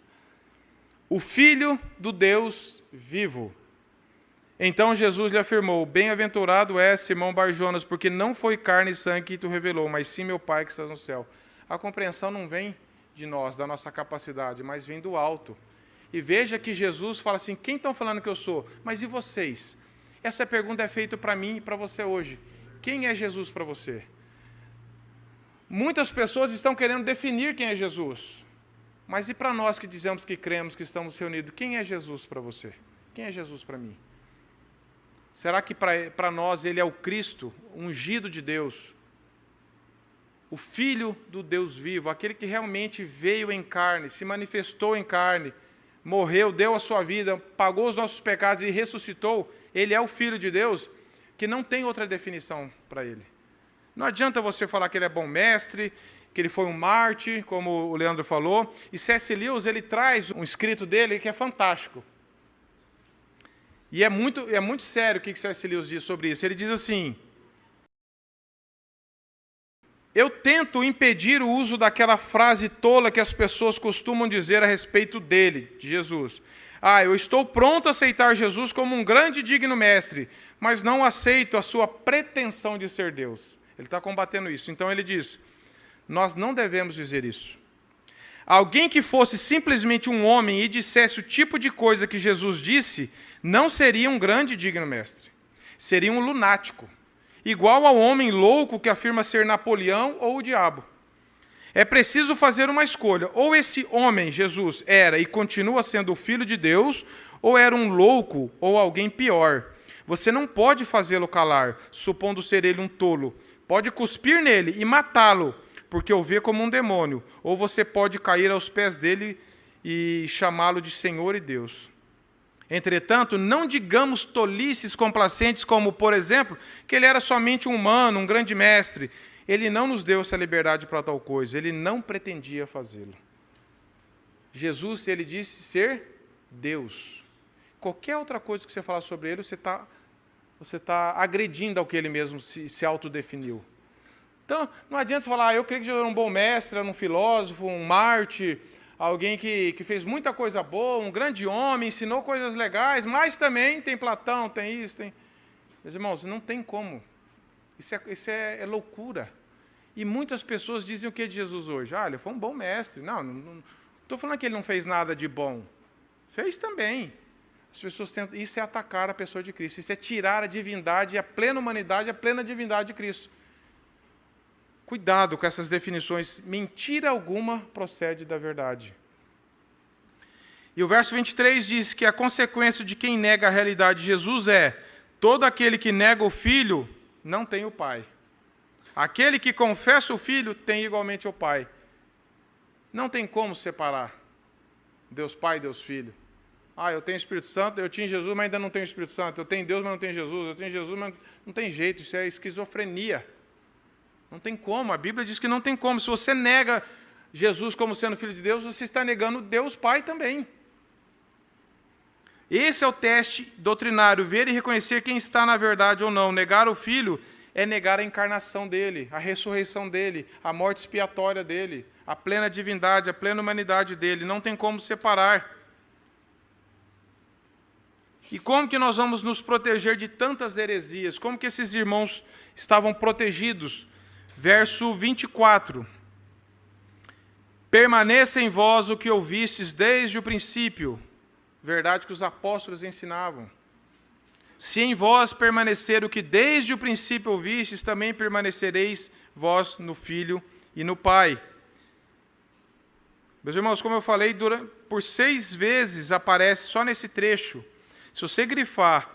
o Filho do Deus vivo. Então Jesus lhe afirmou, bem-aventurado és, Simão Bar-Jonas, porque não foi carne e sangue que tu revelou, mas sim meu Pai que estás no céu. A compreensão não vem de nós, da nossa capacidade, mas vem do alto. E veja que Jesus fala assim, quem estão falando que eu sou? Mas e vocês? Essa pergunta é feita para mim e para você hoje. Quem é Jesus para você? Muitas pessoas estão querendo definir quem é Jesus. Mas e para nós que dizemos que cremos, que estamos reunidos, quem é Jesus para você? Quem é Jesus para mim? Será que para nós ele é o Cristo, ungido de Deus? O Filho do Deus vivo, aquele que realmente veio em carne, se manifestou em carne, morreu, deu a sua vida, pagou os nossos pecados e ressuscitou, ele é o Filho de Deus, que não tem outra definição para ele. Não adianta você falar que ele é bom mestre, que ele foi um mártir, como o Leandro falou, e C.S. Lewis ele traz um escrito dele que é fantástico. E é muito sério o que C.S. Lewis diz sobre isso. Ele diz assim, eu tento impedir o uso daquela frase tola que as pessoas costumam dizer a respeito dele, de Jesus. Eu estou pronto a aceitar Jesus como um grande e digno mestre, mas não aceito a sua pretensão de ser Deus. Ele está combatendo isso. Então ele diz, nós não devemos dizer isso. Alguém que fosse simplesmente um homem e dissesse o tipo de coisa que Jesus disse, não seria um grande e digno mestre. Seria um lunático, igual ao homem louco que afirma ser Napoleão ou o diabo. É preciso fazer uma escolha. Ou esse homem, Jesus, era e continua sendo o Filho de Deus, ou era um louco ou alguém pior. Você não pode fazê-lo calar, supondo ser ele um tolo. Pode cuspir nele e matá-lo, porque o vê como um demônio. Ou você pode cair aos pés dele e chamá-lo de Senhor e Deus. Entretanto, não digamos tolices complacentes como, por exemplo, que ele era somente um humano, um grande mestre. Ele não nos deu essa liberdade para tal coisa, ele não pretendia fazê-lo. Jesus, ele disse ser Deus. Qualquer outra coisa que você falar sobre ele, você está agredindo ao que ele mesmo se autodefiniu. Então, não adianta você falar, eu creio que Jesus era um bom mestre, era um filósofo, um mártir, alguém que fez muita coisa boa, um grande homem, ensinou coisas legais, mas também tem Platão, tem isso, tem... Meus irmãos, não tem como. Isso é loucura. E muitas pessoas dizem o que de Jesus hoje? Ele foi um bom mestre. Não estou falando que ele não fez nada de bom. Fez também. As pessoas tentam, isso é atacar a pessoa de Cristo. Isso é tirar a divindade, a plena humanidade, a plena divindade de Cristo. Cuidado com essas definições. Mentira alguma procede da verdade. E o verso 23 diz que a consequência de quem nega a realidade de Jesus é todo aquele que nega o Filho não tem o Pai. Aquele que confessa o Filho tem igualmente o Pai. Não tem como separar Deus Pai e Deus Filho. Eu tenho Espírito Santo, eu tinha Jesus, mas ainda não tenho Espírito Santo. Eu tenho Deus, mas não tenho Jesus. Eu tenho Jesus, mas não tem jeito. Isso é esquizofrenia. Não tem como. A Bíblia diz que não tem como. Se você nega Jesus como sendo filho de Deus, você está negando Deus Pai também. Esse é o teste doutrinário, ver e reconhecer quem está na verdade ou não. Negar o Filho é negar a encarnação dele, a ressurreição dele, a morte expiatória dele, a plena divindade, a plena humanidade dele. Não tem como separar. E como que nós vamos nos proteger de tantas heresias? Como que esses irmãos estavam protegidos? Verso 24. Permaneça em vós o que ouvistes desde o princípio. Verdade que os apóstolos ensinavam. Se em vós permanecer o que desde o princípio ouvistes, também permanecereis vós no Filho e no Pai. Meus irmãos, como eu falei, por 6 vezes aparece só nesse trecho. Se você grifar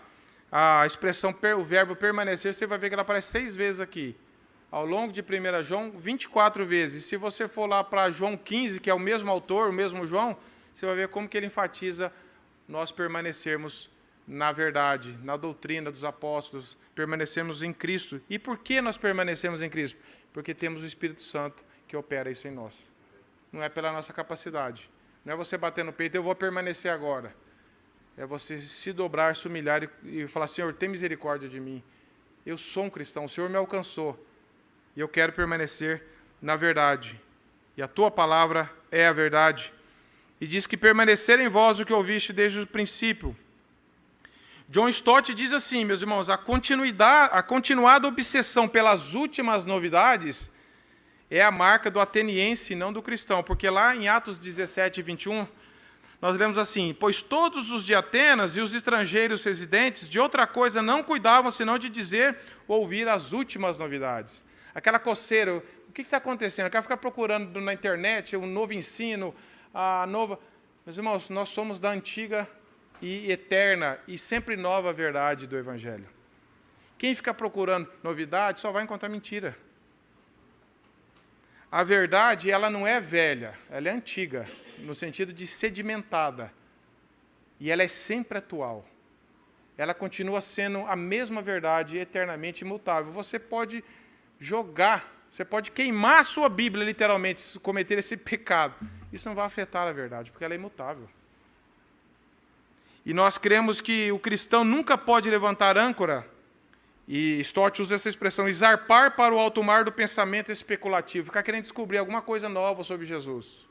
a expressão, o verbo permanecer, você vai ver que ela aparece 6 vezes aqui. Ao longo de 1 João, 24 vezes. Se você for lá para João 15, que é o mesmo autor, o mesmo João, você vai ver como que ele enfatiza nós permanecermos na verdade, na doutrina dos apóstolos, permanecemos em Cristo. E por que nós permanecemos em Cristo? Porque temos o Espírito Santo que opera isso em nós. Não é pela nossa capacidade. Não é você bater no peito, eu vou permanecer agora. É você se dobrar, se humilhar e falar, Senhor, tem misericórdia de mim. Eu sou um cristão, o Senhor me alcançou. E eu quero permanecer na verdade. E a tua palavra é a verdade. E diz que permanecer em vós o que ouviste desde o princípio. John Stott diz assim, meus irmãos, a continuada obsessão pelas últimas novidades é a marca do ateniense e não do cristão. Porque lá em Atos 17, 21, nós lemos assim, pois todos os de Atenas e os estrangeiros residentes de outra coisa não cuidavam, senão de dizer ou ouvir as últimas novidades. Aquela coceira, o que está acontecendo? Eu quero ficar procurando na internet um novo ensino, a nova... Meus irmãos, nós somos da antiga e eterna e sempre nova verdade do Evangelho. Quem fica procurando novidade só vai encontrar mentira. A verdade, ela não é velha, ela é antiga, no sentido de sedimentada. E ela é sempre atual. Ela continua sendo a mesma verdade, eternamente imutável. Você pode jogar, você pode queimar a sua Bíblia, literalmente, se cometer esse pecado. Isso não vai afetar a verdade, porque ela é imutável. E nós cremos que o cristão nunca pode levantar âncora, e Stott usa essa expressão, e zarpar para o alto mar do pensamento especulativo, ficar querendo descobrir alguma coisa nova sobre Jesus,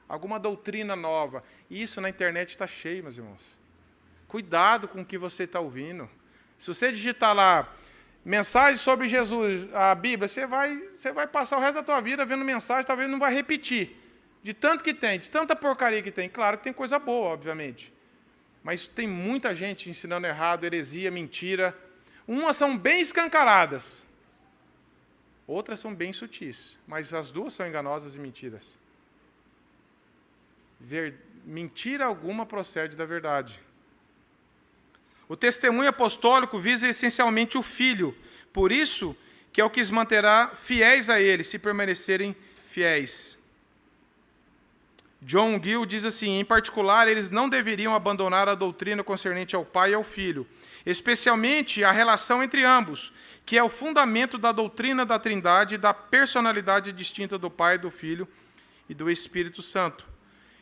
alguma doutrina nova. E isso na internet está cheio, meus irmãos. Cuidado com o que você está ouvindo. Se você digitar lá, mensagem sobre Jesus, a Bíblia, você vai passar o resto da tua vida vendo mensagem, talvez não vai repetir. De tanto que tem, de tanta porcaria que tem. Claro que tem coisa boa, obviamente. Mas tem muita gente ensinando errado, heresia, mentira. Umas são bem escancaradas. Outras são bem sutis. Mas as duas são enganosas e mentiras. Mentira alguma procede da verdade. O testemunho apostólico visa essencialmente o Filho. Por isso que é o que os manterá fiéis a ele, se permanecerem fiéis. John Gill diz assim, em particular, eles não deveriam abandonar a doutrina concernente ao Pai e ao Filho, especialmente a relação entre ambos, que é o fundamento da doutrina da Trindade e da personalidade distinta do Pai, do Filho e do Espírito Santo.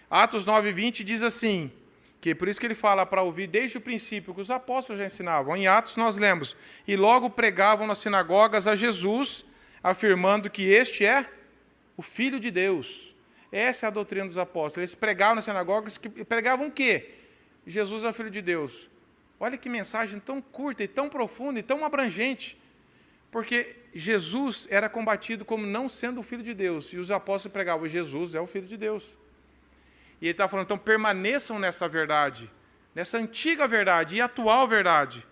Atos 9:20 diz assim, que por isso que ele fala para ouvir desde o princípio, que os apóstolos já ensinavam. Em Atos nós lemos, e logo pregavam nas sinagogas a Jesus, afirmando que este é o Filho de Deus. Essa é a doutrina dos apóstolos. Eles pregavam nas sinagogas, que pregavam o quê? Jesus é o Filho de Deus. Olha que mensagem tão curta e tão profunda e tão abrangente. Porque Jesus era combatido como não sendo o Filho de Deus. E os apóstolos pregavam, Jesus é o Filho de Deus. E ele está falando, então permaneçam nessa verdade, nessa antiga verdade e atual verdade.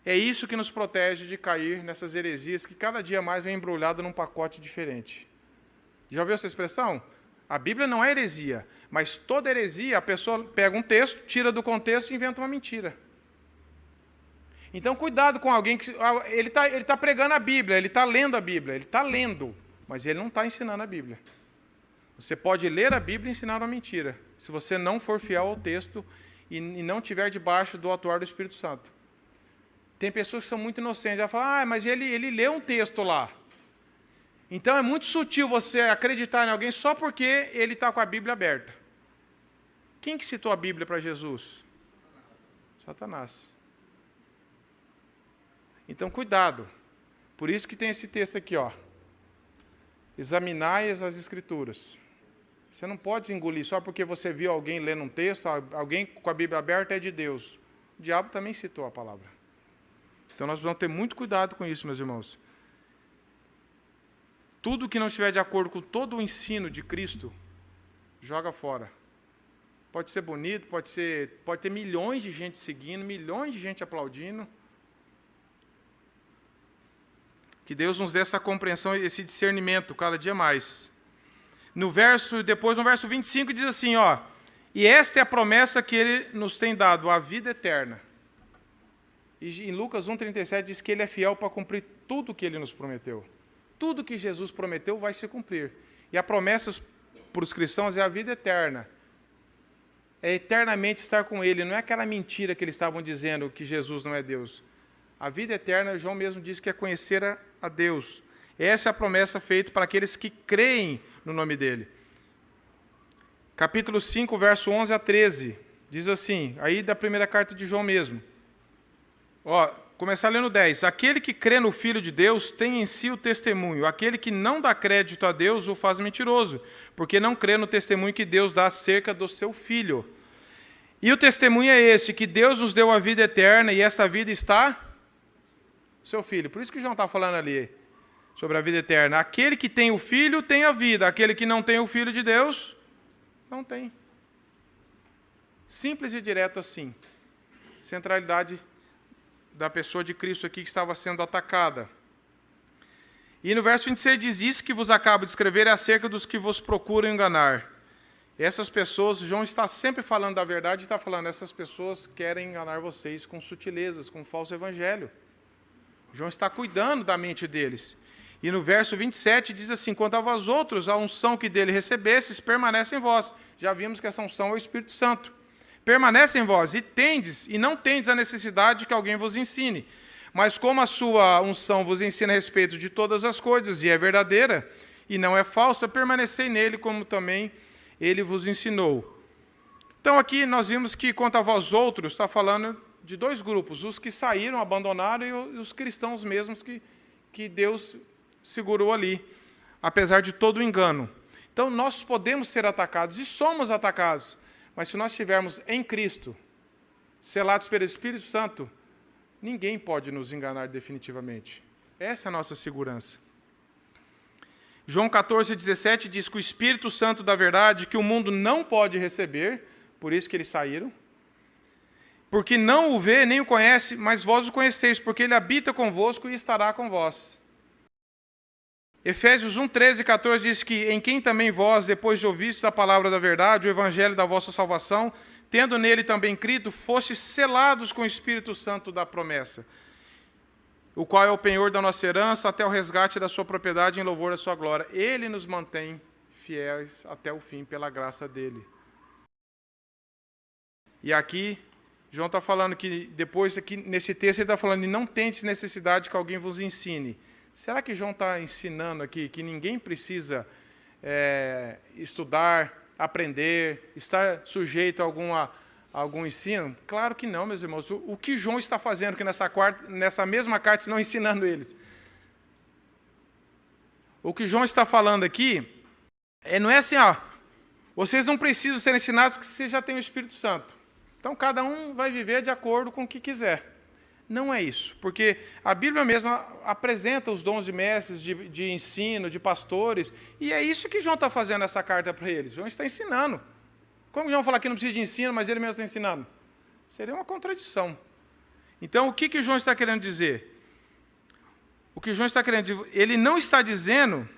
É isso que nos protege de cair nessas heresias que cada dia mais vem embrulhado num pacote diferente. Já ouviu essa expressão? A Bíblia não é heresia, mas toda heresia, a pessoa pega um texto, tira do contexto e inventa uma mentira. Então, cuidado com alguém que... Ele tá pregando a Bíblia, ele está lendo a Bíblia, ele está lendo, mas ele não está ensinando a Bíblia. Você pode ler a Bíblia e ensinar uma mentira, se você não for fiel ao texto e não estiver debaixo do atuar do Espírito Santo. Tem pessoas que são muito inocentes, ela fala, mas ele leu um texto lá. Então é muito sutil você acreditar em alguém só porque ele está com a Bíblia aberta. Quem que citou a Bíblia para Jesus? Satanás. Então cuidado. Por isso que tem esse texto aqui, ó. Examinai as Escrituras. Você não pode engolir só porque você viu alguém lendo um texto, alguém com a Bíblia aberta é de Deus. O diabo também citou a palavra. Então nós precisamos ter muito cuidado com isso, meus irmãos. Tudo que não estiver de acordo com todo o ensino de Cristo, joga fora. Pode ser bonito, pode ter milhões de gente seguindo, milhões de gente aplaudindo. Que Deus nos dê essa compreensão, esse discernimento cada dia mais. Depois no verso 25 diz assim, ó, e esta é a promessa que ele nos tem dado, a vida eterna. E em Lucas 1,37 diz que ele é fiel para cumprir tudo que ele nos prometeu. Tudo que Jesus prometeu vai se cumprir. E a promessa para os cristãos é a vida eterna. É eternamente estar com ele. Não é aquela mentira que eles estavam dizendo que Jesus não é Deus. A vida eterna, João mesmo diz que é conhecer a Deus. Essa é a promessa feita para aqueles que creem no nome dele. Capítulo 5, verso 11 a 13. Diz assim, aí da primeira carta de João mesmo. Ó, começar lendo 10. Aquele que crê no Filho de Deus tem em si o testemunho. Aquele que não dá crédito a Deus o faz mentiroso, porque não crê no testemunho que Deus dá acerca do seu Filho. E o testemunho é esse, que Deus nos deu a vida eterna, e essa vida está no seu Filho. Por isso que João está falando ali, sobre a vida eterna. Aquele que tem o Filho tem a vida. Aquele que não tem o Filho de Deus, não tem. Simples e direto assim. Centralidade da pessoa de Cristo aqui que estava sendo atacada. E no verso 26 diz, isso que vos acabo de escrever é acerca dos que vos procuram enganar. Essas pessoas, João está sempre falando da verdade, está falando, essas pessoas querem enganar vocês com sutilezas, com falso evangelho. João está cuidando da mente deles. E no verso 27 diz assim, quanto a vós outros, a unção que dele recebestes permanece em vós. Já vimos que essa unção é o Espírito Santo. Permanece em vós, e não tendes a necessidade que alguém vos ensine. Mas como a sua unção vos ensina a respeito de todas as coisas, e é verdadeira, e não é falsa, permanecei nele, como também ele vos ensinou. Então aqui nós vimos que, quanto a vós outros, está falando de dois grupos, os que saíram, abandonaram, e os cristãos mesmos que Deus segurou ali, apesar de todo o engano. Então nós podemos ser atacados, e somos atacados, mas se nós estivermos em Cristo, selados pelo Espírito Santo, ninguém pode nos enganar definitivamente. Essa é a nossa segurança. João 14,17 diz que o Espírito Santo da verdade, que o mundo não pode receber, por isso que eles saíram, porque não o vê nem o conhece, mas vós o conheceis, porque ele habita convosco e estará com vós. Efésios 1, 13 e 14 diz que em quem também vós, depois de ouvistes a palavra da verdade, o evangelho da vossa salvação, tendo nele também crido, fostes selados com o Espírito Santo da promessa, o qual é o penhor da nossa herança até o resgate da sua propriedade em louvor da sua glória. Ele nos mantém fiéis até o fim pela graça dele. E aqui, João está falando que, depois, aqui, nesse texto, ele está falando, não tendes necessidade que alguém vos ensine. Será que João está ensinando aqui que ninguém precisa estudar, aprender, estar sujeito a algum ensino? Claro que não, meus irmãos. O que João está fazendo aqui nessa mesma carta, senão ensinando eles? O que João está falando aqui, não é assim, vocês não precisam ser ensinados porque vocês já têm o Espírito Santo. Então, cada um vai viver de acordo com o que quiser. Não é isso, porque a Bíblia mesmo apresenta os dons de mestres, de ensino, de pastores, e é isso que João está fazendo nessa carta para eles. João está ensinando. Como João fala que não precisa de ensino, mas ele mesmo está ensinando? Seria uma contradição. Então, o que João está querendo dizer? O que João está querendo dizer? Ele não está dizendo,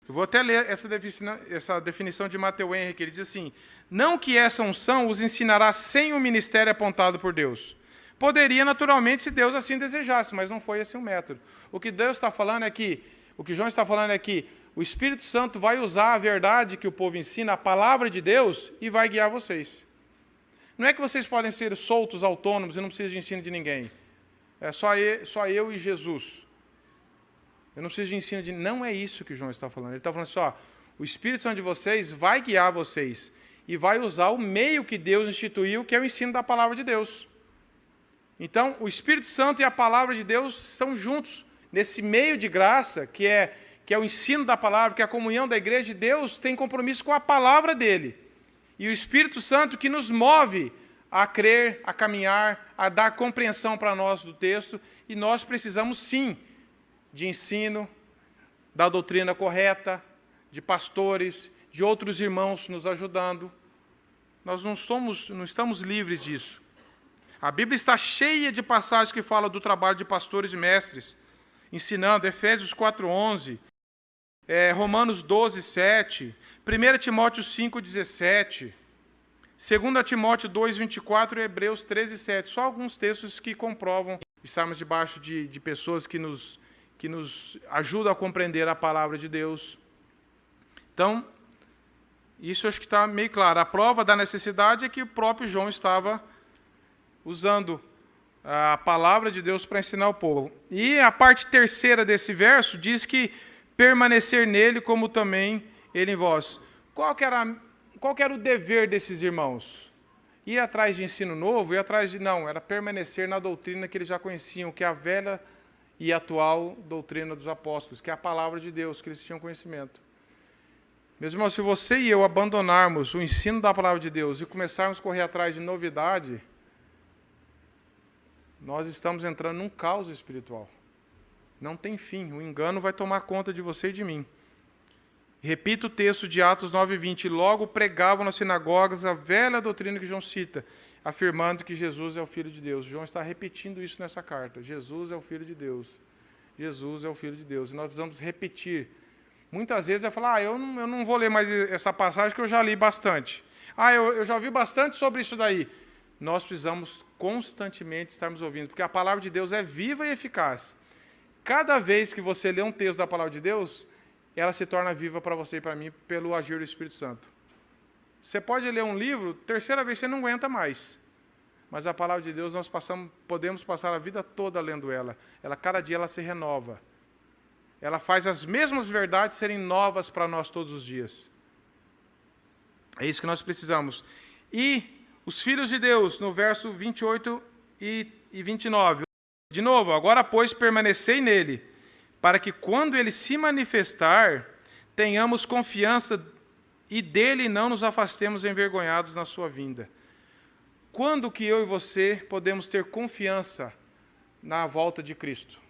eu vou até ler essa definição de Matthew Henry, que ele diz assim, não que essa unção os ensinará sem o ministério apontado por Deus. Poderia, naturalmente, se Deus assim desejasse, mas não foi esse o método. O que Deus está falando é que, o que João está falando é que o Espírito Santo vai usar a verdade que o povo ensina, a palavra de Deus, e vai guiar vocês. Não é que vocês podem ser soltos, autônomos, e não precisam de ensino de ninguém. É só eu e Jesus. Eu não preciso de ensino de... Não é isso que o João está falando. Ele está falando assim, ó, o Espírito Santo de vocês vai guiar vocês e vai usar o meio que Deus instituiu, que é o ensino da palavra de Deus. Então, o Espírito Santo e a palavra de Deus estão juntos. Nesse meio de graça, que é o ensino da palavra, que é a comunhão da igreja, Deus tem compromisso com a palavra dele. E o Espírito Santo que nos move a crer, a caminhar, a dar compreensão para nós do texto, e nós precisamos sim de ensino, da doutrina correta, de pastores, de outros irmãos nos ajudando. Nós não estamos livres disso. A Bíblia está cheia de passagens que falam do trabalho de pastores e mestres, ensinando, Efésios 4:11, Romanos 12:7, 1 Timóteo 5:17, 2 Timóteo 2:24 e Hebreus 13:7. Só alguns textos que comprovam estarmos debaixo de pessoas que nos ajudam a compreender a palavra de Deus. Então, isso acho que está meio claro. A prova da necessidade é que o próprio João estava usando a palavra de Deus para ensinar o povo. E a parte terceira desse verso diz que permanecer nele como também ele em vós. Qual que era o dever desses irmãos? Ir atrás de ensino novo? Ir atrás de... Não, era permanecer na doutrina que eles já conheciam, que é a velha e atual doutrina dos apóstolos, que é a palavra de Deus, que eles tinham conhecimento. Meus irmãos, se você e eu abandonarmos o ensino da palavra de Deus e começarmos a correr atrás de novidade, nós estamos entrando num caos espiritual. Não tem fim, o engano vai tomar conta de você e de mim. Repito o texto de Atos 9:20, logo pregavam nas sinagogas a velha doutrina que João cita, afirmando que Jesus é o Filho de Deus. João está repetindo isso nessa carta, Jesus é o Filho de Deus, Jesus é o Filho de Deus, e nós precisamos repetir. Muitas vezes eu falo, eu não vou ler mais essa passagem que eu já li bastante. Eu já ouvi bastante sobre isso daí. Nós precisamos constantemente estarmos ouvindo, porque a palavra de Deus é viva e eficaz. Cada vez que você lê um texto da palavra de Deus, ela se torna viva para você e para mim pelo agir do Espírito Santo. Você pode ler um livro, terceira vez você não aguenta mais. Mas a palavra de Deus nós podemos passar a vida toda lendo ela. Cada dia ela se renova. Ela faz as mesmas verdades serem novas para nós todos os dias. É isso que nós precisamos. E os filhos de Deus, no verso 28 e 29. De novo, agora, pois, permanecei nele, para que, quando ele se manifestar, tenhamos confiança e dele não nos afastemos envergonhados na sua vinda. Quando que eu e você podemos ter confiança na volta de Cristo?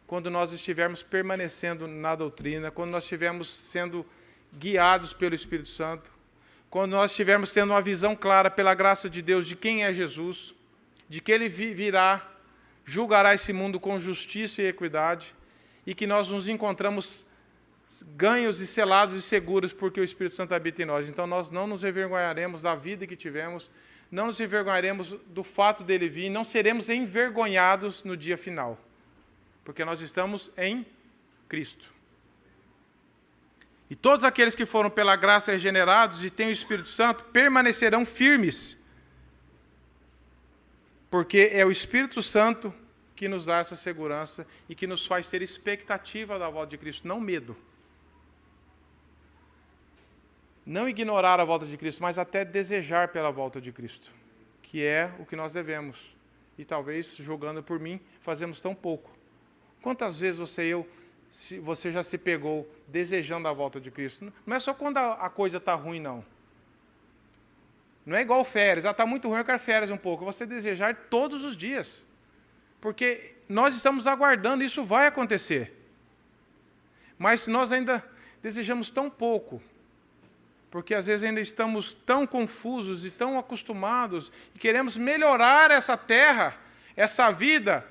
Quando nós estivermos permanecendo na doutrina, quando nós estivermos sendo guiados pelo Espírito Santo, quando nós estivermos tendo uma visão clara pela graça de Deus de quem é Jesus, de que ele virá, julgará esse mundo com justiça e equidade, e que nós nos encontramos ganhos e selados e seguros porque o Espírito Santo habita em nós. Então nós não nos envergonharemos da vida que tivemos, não nos envergonharemos do fato dele vir, não seremos envergonhados no dia final, porque nós estamos em Cristo. E todos aqueles que foram pela graça regenerados e têm o Espírito Santo permanecerão firmes, porque é o Espírito Santo que nos dá essa segurança e que nos faz ter expectativa da volta de Cristo, não medo. Não ignorar a volta de Cristo, mas até desejar pela volta de Cristo, que é o que nós devemos. E talvez, julgando por mim, fazemos tão pouco. Quantas vezes você já se pegou desejando a volta de Cristo? Não é só quando a coisa está ruim, não. Não é igual férias. Está muito ruim, eu quero férias um pouco. Você desejar todos os dias. Porque nós estamos aguardando, isso vai acontecer. Mas nós ainda desejamos tão pouco, porque às vezes ainda estamos tão confusos e tão acostumados, e queremos melhorar essa terra, essa vida,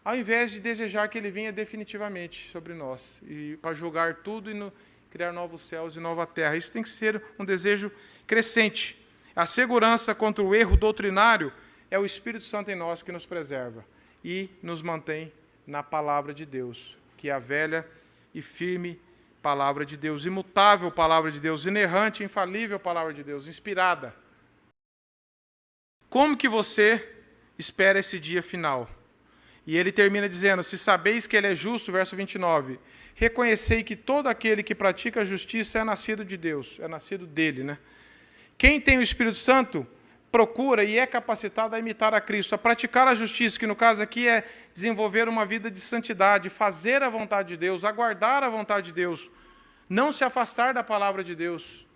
ao invés de desejar que ele venha definitivamente sobre nós, e para julgar tudo e criar novos céus e nova terra. Isso tem que ser um desejo crescente. A segurança contra o erro doutrinário é o Espírito Santo em nós que nos preserva e nos mantém na palavra de Deus, que é a velha e firme palavra de Deus, imutável palavra de Deus, inerrante, infalível palavra de Deus, inspirada. Como que você espera esse dia final? E ele termina dizendo, se sabeis que ele é justo, verso 29, reconhecei que todo aquele que pratica a justiça é nascido de Deus, é nascido dele, né? Quem tem o Espírito Santo procura e é capacitado a imitar a Cristo, a praticar a justiça, que no caso aqui é desenvolver uma vida de santidade, fazer a vontade de Deus, aguardar a vontade de Deus, não se afastar da palavra de Deus.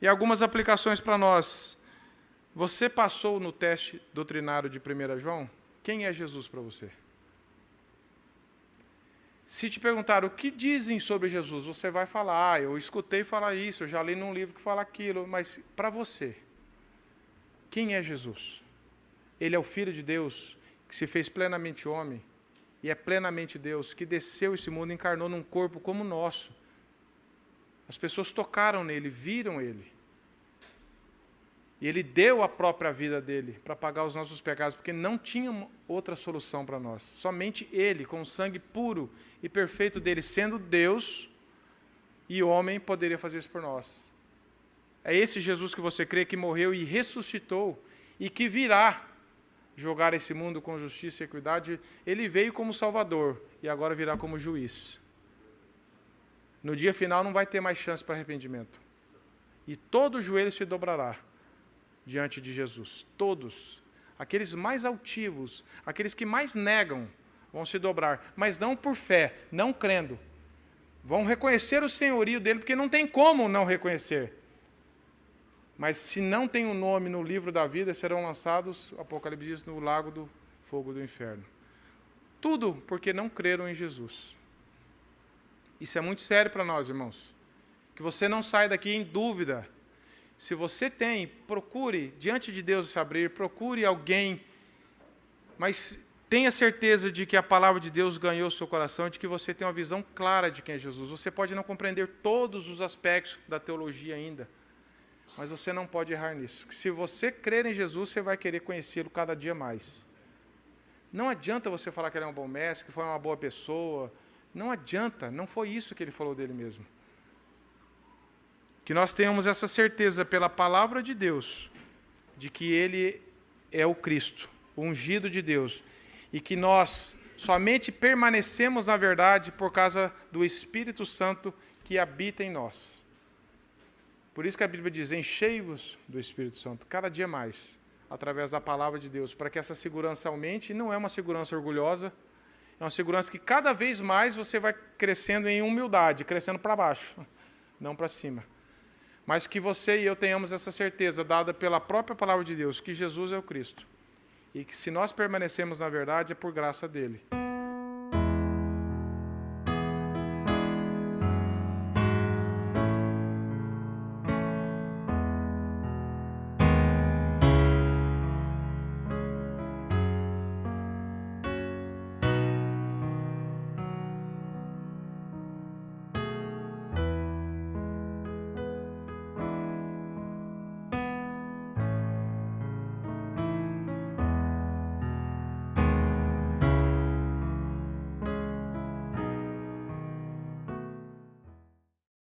E algumas aplicações para nós. Você passou no teste doutrinário de 1 João? Quem é Jesus para você? Se te perguntar o que dizem sobre Jesus, você vai falar, eu escutei falar isso, eu já li num livro que fala aquilo, mas para você, quem é Jesus? Ele é o Filho de Deus, que se fez plenamente homem, e é plenamente Deus, que desceu esse mundo e encarnou num corpo como o nosso. As pessoas tocaram nele, viram ele. E ele deu a própria vida dele para pagar os nossos pecados, porque não tinha outra solução para nós. Somente ele, com o sangue puro e perfeito dele, sendo Deus e homem, poderia fazer isso por nós. É esse Jesus que você crê que morreu e ressuscitou e que virá julgar esse mundo com justiça e equidade. Ele veio como Salvador e agora virá como juiz. No dia final não vai ter mais chance para arrependimento. E todo joelho se dobrará diante de Jesus. Todos. Aqueles mais altivos, aqueles que mais negam, vão se dobrar. Mas não por fé, não crendo. Vão reconhecer o senhorio dele, porque não tem como não reconhecer. Mas se não tem um nome no livro da vida, serão lançados, o Apocalipse diz, no lago do fogo do inferno. Tudo porque não creram em Jesus. Isso é muito sério para nós, irmãos. Que você não saia daqui em dúvida. Se você tem, procure, diante de Deus se abrir, procure alguém, mas tenha certeza de que a palavra de Deus ganhou o seu coração, de que você tem uma visão clara de quem é Jesus. Você pode não compreender todos os aspectos da teologia ainda, mas você não pode errar nisso. Se você crer em Jesus, você vai querer conhecê-lo cada dia mais. Não adianta você falar que ele é um bom mestre, que foi uma boa pessoa. Não adianta, não foi isso que ele falou dele mesmo. Que nós tenhamos essa certeza pela palavra de Deus, de que ele é o Cristo, o ungido de Deus, e que nós somente permanecemos na verdade por causa do Espírito Santo que habita em nós. Por isso que a Bíblia diz, enchei-vos do Espírito Santo, cada dia mais, através da palavra de Deus, para que essa segurança aumente. E não é uma segurança orgulhosa, é uma segurança que cada vez mais você vai crescendo em humildade, crescendo para baixo, não para cima. Mas que você e eu tenhamos essa certeza, dada pela própria palavra de Deus, que Jesus é o Cristo. E que se nós permanecemos na verdade, é por graça dele.